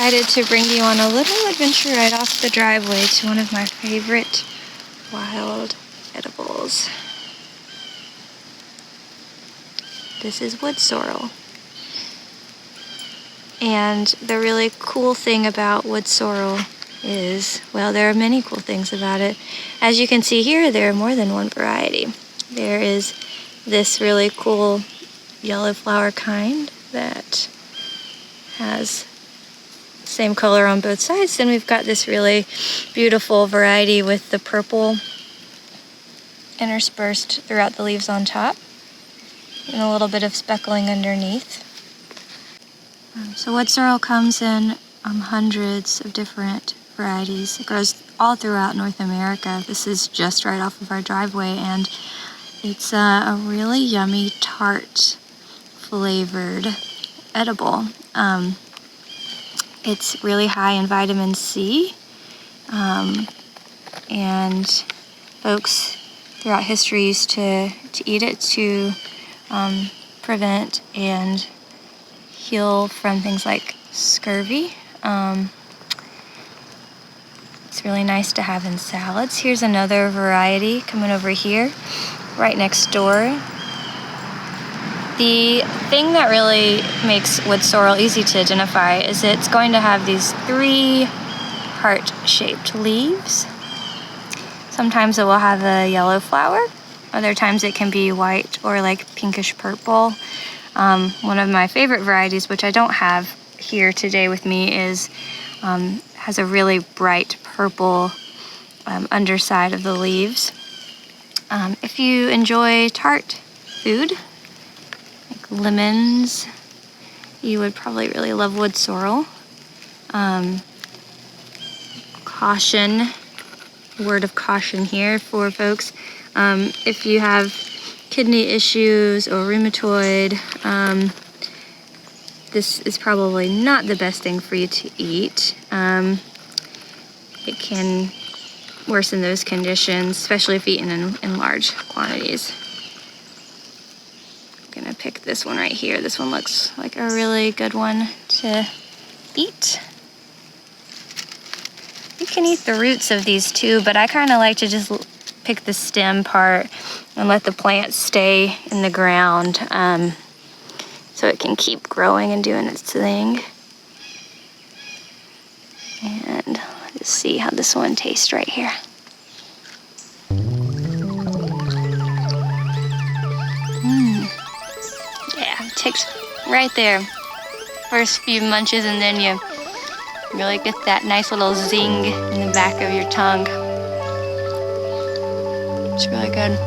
decided to bring you on a little adventure right off the driveway to one of my favorite wild edibles. This is wood sorrel. And the really cool thing about wood sorrel is, well, there are many cool things about it. As you can see here, there are more than one variety. There is this really cool yellow flower kind that has the same color on both sides. Then we've got this really beautiful variety with the purple interspersed throughout the leaves on top and a little bit of speckling underneath. So wood sorrel comes in hundreds of different varieties. It grows all throughout North America. This is just right off of our driveway, and it's a really yummy, tart flavored edible. It's really high in vitamin C, and folks throughout history used to eat it to prevent and heal from things like scurvy. It's really nice to have in salads. Here's another variety coming over here, right next door. The thing that really makes wood sorrel easy to identify is it's going to have these 3 heart-shaped leaves. Sometimes it will have a yellow flower. Other times it can be white or like pinkish purple. One of my favorite varieties, which I don't have here today with me, is has a really bright purple underside of the leaves. If you enjoy tart food, like lemons, you would probably really love wood sorrel. Caution, word of caution here for folks. If you have kidney issues or rheumatoid, this is probably not the best thing for you to eat. It can worsen those conditions, especially if eaten in large quantities. I'm gonna pick this one right here. This one looks like a really good one to eat. You can eat the roots of these too, but I kind of like to just pick the stem part and let the plant stay in the ground so it can keep growing and doing its thing. And let's see how this one tastes right here. Yeah, it takes right there. First few munches, and then you really get that nice little zing in the back of your tongue. It's really good.